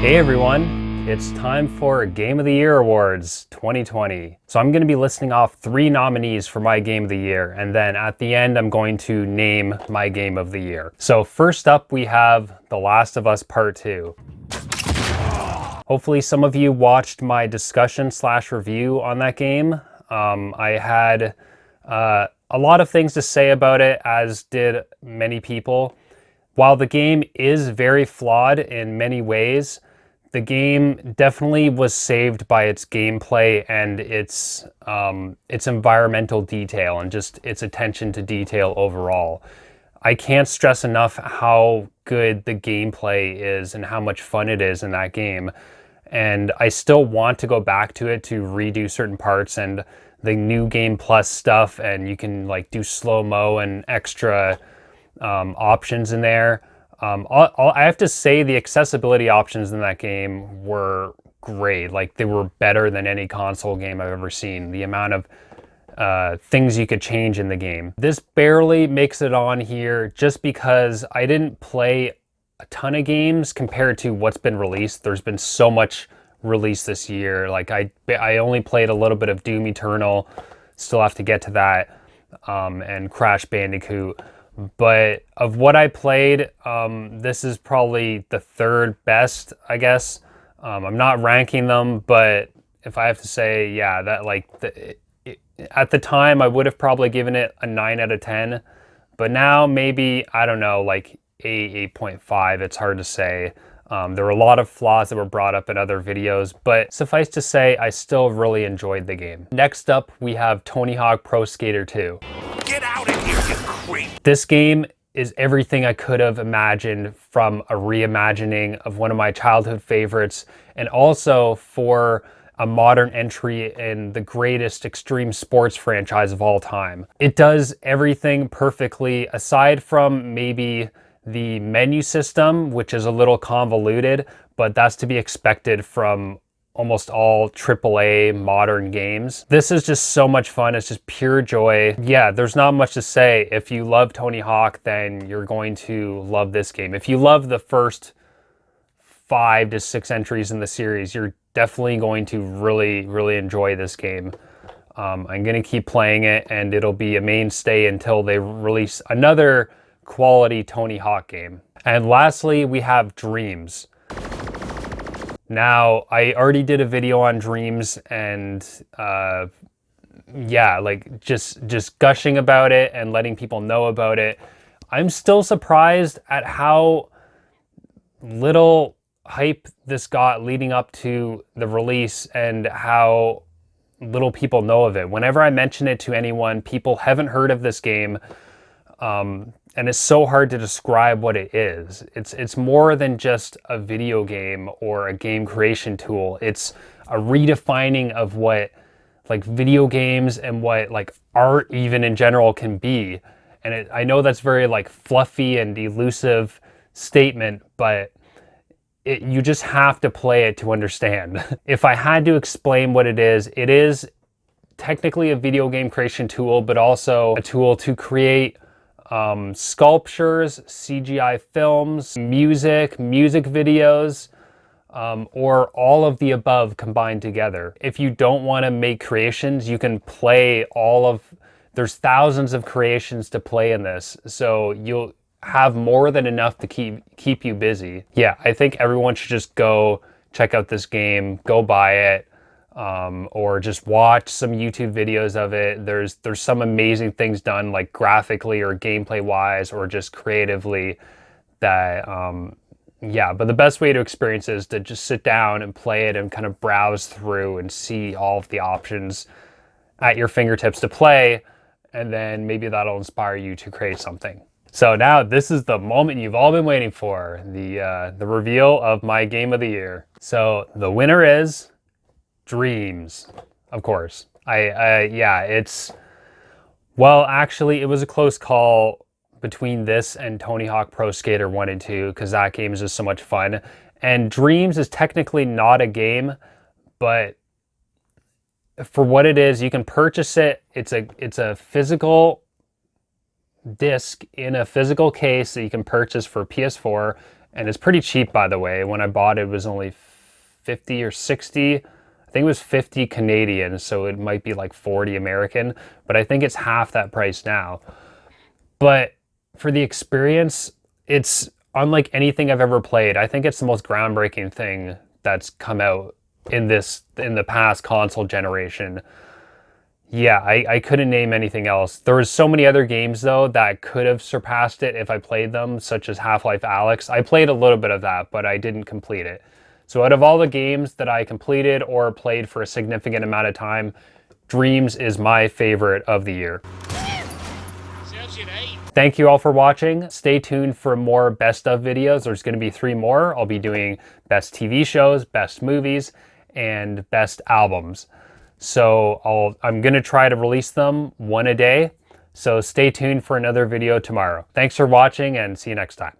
Hey everyone, it's time for Game of the Year Awards 2020. So I'm going to be listing off 3 nominees for my Game of the Year, and then at the end I'm going to name my Game of the Year. So first up we have The Last of Us Part 2. Hopefully some of you watched my discussion/review on that game. I had a lot of things to say about it, as did many people. While the game is very flawed in many ways, the game definitely was saved by its gameplay and its environmental detail and just its attention to detail overall. I can't stress enough how good the gameplay is and how much fun it is in that game. And I still want to go back to it to redo certain parts and the new game plus stuff, and you can like do slow-mo and extra options in there. I have to say the accessibility options in that game were great. Like, they were better than any console game I've ever seen. The amount of things you could change in the game. This barely makes it on here just because I didn't play a ton of games compared to what's been released. There's been so much released this year. Like, I only played a little bit of Doom Eternal, still have to get to that, and Crash Bandicoot. But of what I played, this is probably the 3rd best, I guess. I'm not ranking them, but if I have to say, yeah, that like at the time I would have probably given it a 9 out of 10, but now maybe, I don't know, like 8.5. It's hard to say. There were a lot of flaws that were brought up in other videos, but suffice to say, I still really enjoyed the game. Next up, we have Tony Hawk Pro Skater 2. Get out of here, you creep! This game is everything I could have imagined from a reimagining of one of my childhood favorites, and also for a modern entry in the greatest extreme sports franchise of all time. It does everything perfectly, aside from maybe the menu system, which is a little convoluted, but that's to be expected from almost all AAA modern games. This is just so much fun. It's just pure joy. Yeah, there's not much to say. If you love Tony Hawk, then you're going to love this game. If you love the first 5 to 6 entries in the series, you're definitely going to really enjoy this game. I'm going to keep playing it, and it'll be a mainstay until they release another quality Tony Hawk game. And lastly, we have Dreams. Now, I already did a video on Dreams, and yeah, like just gushing about it and letting people know about it. I'm still surprised at how little hype this got leading up to the release and how little people know of it. Whenever I mention it to anyone, people haven't heard of this game. And it's so hard to describe what it is. It's more than just a video game or a game creation tool. It's a redefining of what like video games and what like art even in general can be. And I know that's very like fluffy and elusive statement, but you just have to play it to understand. If I had to explain what it is technically a video game creation tool, but also a tool to create sculptures, CGI films, music videos, or all of the above combined together. If you don't want to make creations, you can play there's thousands of creations to play in this, so you'll have more than enough to keep you busy. Yeah, I think everyone should just go check out this game, go buy it, or just watch some YouTube videos of it. There's some amazing things done, like graphically or gameplay wise or just creatively, that yeah, but the best way to experience it is to just sit down and play it and kind of browse through and see all of the options at your fingertips to play, and then maybe that'll inspire you to create something. So now this is the moment you've all been waiting for, the reveal of my Game of the Year. So the winner is Dreams, of course. Yeah, well, actually, it was a close call between this and Tony Hawk Pro Skater 1 and 2, because that game is just so much fun. And Dreams is technically not a game, but for what it is, you can purchase it. It's a physical disc in a physical case that you can purchase for PS4, and it's pretty cheap, by the way. When I bought it, it was only 50 or 60. I think it was 50 Canadian, so it might be like 40 American, but I think it's half that price now. But for the experience, it's unlike anything I've ever played. I think it's the most groundbreaking thing that's come out in the past console generation. Yeah, I couldn't name anything else. There was so many other games though that could have surpassed it if I played them, such as Half-Life Alyx. I played a little bit of that, but I didn't complete it. So out of all the games that I completed or played for a significant amount of time, Dreams is my favorite of the year. Thank you all for watching. Stay tuned for more best of videos. There's going to be 3 more. I'll be doing best TV shows, best movies, and best albums. So I'm going to try to release them one a day. So stay tuned for another video tomorrow. Thanks for watching and see you next time.